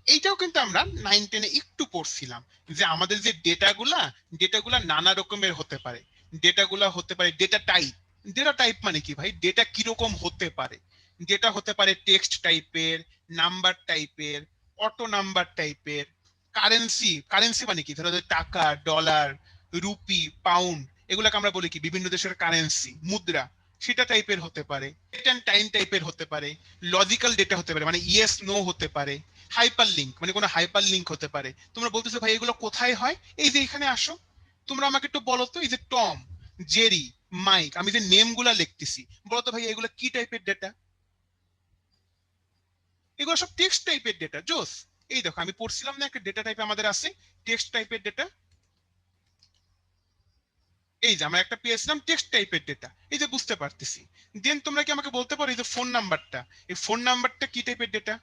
এইটাও কিন্তু আমরা 9-10-এ একটু পড়ছিলাম যে আমাদের যে ডেটাগুলা নানা রকমের হতে পারে। ডেটাগুলা হতে পারে ডেটা টাইপ। ডেটা টাইপ মানে কি ভাই? ডেটা কিরকম হতে পারে? ডেটা হতে পারে টেক্সট টাইপের, নাম্বার টাইপের, অটো নাম্বার টাইপের, কারেন্সি। কারেন্সি মানে কি? ধরো যে টাকা, ডলার, রুপি, পাউন্ড, এগুলাকে আমরা বলি কি বিভিন্ন দেশের কারেন্সি, মুদ্রা, সেটা টাইপের হতে পারে। ডেট অ্যান্ড টাইম টাইপের হতে পারে। লজিক্যাল ডেটা হতে পারে, মানে ইয়েস নো হতে পারে। হাইপার লিঙ্ক মানে কোনো হাইপার লিঙ্ক হতে পারে। তোমরা বলতেছো ভাই এগুলো কোথায় হয়? এই যে এখানে আসো, তোমরা আমাকে একটু বলো তো, এই যে টম, জেরি, মাইক, আমি যে নেম গুলা লিখতেছি, বলো তো ভাই এগুলো কি টাইপের ডেটা? এগুলো সব টেক্সট টাইপের ডেটা। জোস। এই দেখো আমি পড়ছিলাম না একটা ডেটা টাইপ আমাদের আছে, টেক্সট টাইপের ডেটা। এই যে আমরা একটা পেয়েছিলাম টেক্সট টাইপের ডেটা, এই যে বুঝতে পারতেছি। দেন তোমরা কি আমাকে বলতে পারো এই যে ফোন নাম্বারটা, এই ফোন নাম্বারটা কি টাইপের ডেটা?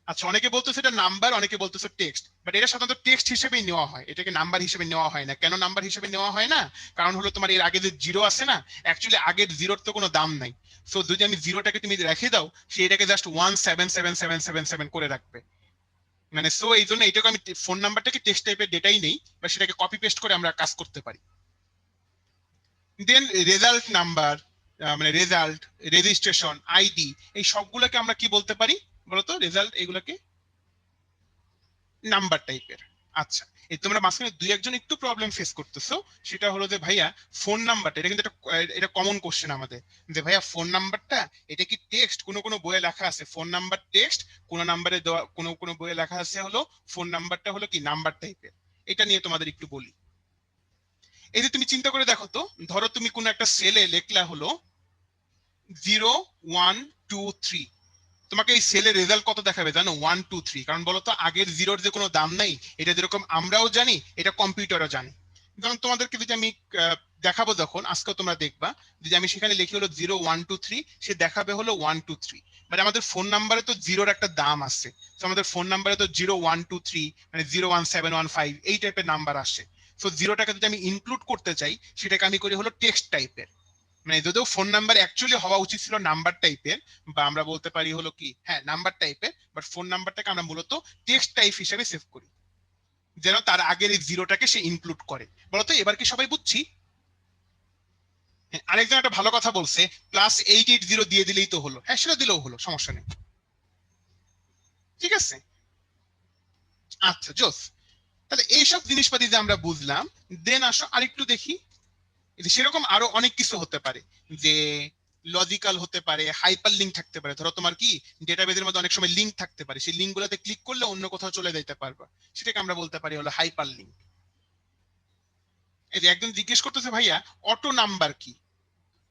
আচ্ছা, অনেকে বলতেছে এটা নাম্বার, অনেকে বলতেছে টেক্সট, বাট এটা সাধারণত টেক্সট হিসেবেই নেওয়া হয়, এটাকে নাম্বার হিসেবে নেওয়া হয় না। কেন নাম্বার হিসেবে নেওয়া হয় না? কারণ হলো তোমার এর আগে যে জিরো আছে না, অ্যাকচুয়ালি আগের জিরোর তো কোনো দাম নাই। সো যদি আমি জিরোটাকে তুমি রেখে দাও, সে এটাকে জাস্ট 177777 করে রাখবে। মানে সো এই জন্য এটাকে আমি ফোন নাম্বারটাকে টেক্সট টাইপের ডেটাই নেই, বা সেটাকে কপি পেস্ট করে আমরা কাজ করতে পারি। দেন রেজাল্ট নাম্বার, মানে রেজাল্ট, রেজিস্ট্রেশন, আইডি, এই সবগুলোকে আমরা কি বলতে পারি বলতো? রেজাল্ট এগুলোকে নাম্বার টাইপের। আচ্ছা, এই তোমরা মাঝখানে দুই একজন একটু প্রবলেম ফেস করতেছো, সেটা হলো যে ভাইয়া ফোন নাম্বারটা, এটা কিন্তু এটা কমন কোশ্চেন আমাদের, যে ভাইয়া ফোন নাম্বারটা এটা কি টেক্সট? কোনো কোনো বইয়ে লেখা আছে ফোন নাম্বার টেক্সট, কোনো নাম্বারে দেওয়া, কোনো কোনো বইয়ে লেখা আছে হলো ফোন নাম্বারটা হলো কি নাম্বার টাইপের। এটা নিয়ে তোমাদের একটু বলি। এই যে তুমি চিন্তা করে দেখো তো, ধরো তুমি কোনো একটা সেলে লেখলা হলো 0123, তোমাকে এই সেলের রেজাল্ট কত দেখাবে জানো? 123। কারণ বলো তো আগের জিরোর যে কোনো দাম নাই, এটা যেরকম আমরাও জানি, এটা কম্পিউটারও জানে। যেমন তোমাদেরকে যদি আমি দেখাবো, যখন আজকে তোমরা দেখবা, যদি আমি সেখানে লিখি হলো 0123, সে দেখাবে হলো 123। মানে আমাদের ফোন নাম্বারে তো জিরোর একটা দাম আছে, তো আমাদের ফোন নাম্বারে তো 0123 মানে 01715 এই টাইপের নাম্বার আসে। তো জিরোটাকে যদি আমি ইনক্লুড করতে চাই, সেটাকে আমি করি হলো টেক্সট টাইপের। মানে যদিও ফোন নাম্বার অ্যাকচুয়ালি হওয়া উচিত ছিল নাম্বার টাইপের, বা আমরা বলতে পারি হলো কি, হ্যাঁ নাম্বার টাইপের, বাট ফোন নাম্বারটাকে আমরা মূলত টেক্সট টাইপ হিসেবে সেভ করি, যেন তার আগের এই জিরোটাকে সে ইনক্লুড করে। বলতো এবার কি সবাই বুঝছি? হ্যাঁ, আরেকজন একটা ভালো কথা বলছে, +880 দিয়ে দিলেই তো হলো। হ্যাঁ, সেটা দিলেও হলো, সমস্যা নেই। ঠিক আছে। আচ্ছা, জোস। তাহলে এইসব জিনিসপাতি যে আমরা বুঝলাম, দেন আসো আরেকটু দেখি। সেরকম আরো অনেক কিছু হতে পারে, যে লজিক্যাল হতে পারে, হাইপার লিঙ্ক থাকতে পারে। ধরো তোমার কি ডেটাবেজের মধ্যে অনেক সময় লিঙ্ক থাকতে পারে, সেই লিঙ্ক গুলোতে ক্লিক করলে অন্য কোথাও চলে যেতে পারবা, সেটাকে আমরা বলতে পারি হলো হাইপার লিঙ্ক। এই যে একজন জিজ্ঞেস করতেছে ভাইয়া অটো নাম্বার কি?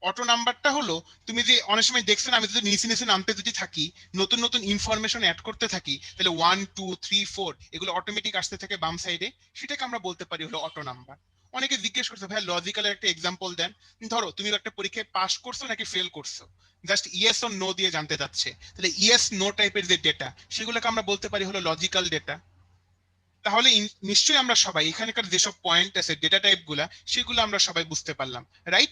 অটো নাম্বারটা হলো, তুমি যে অনেক সময় দেখছেন আমি যদি নিচে নিচে নামতে যদি থাকি, নতুন নতুন ইনফরমেশন অ্যাড করতে থাকি, তাহলে 1 2 3 4 এগুলো অটোমেটিক আসতে থাকে বাম সাইডে, সেটাকে আমরা বলতে পারি হলো অটো নাম্বার। অনেকে জিজ্ঞেস করছে ভাই লজিক্যালের একটা এক্সাম্পল দেন। ধরো তুমি একটা পরীক্ষায় পাস করছো নাকি ফেল করছো, জাস্ট ইয়েস অর নো দিয়ে জানতে চাচ্ছে, তাহলে ইয়েস নো টাইপের যে ডেটা, সেগুলোকে আমরা বলতে পারি হলো লজিক্যাল ডেটা। তাহলে নিশ্চয়ই আমরা সবাই এখানকার যেসব পয়েন্ট আছে ডেটা টাইপ গুলা, সেগুলো আমরা সবাই বুঝতে পারলাম, রাইট?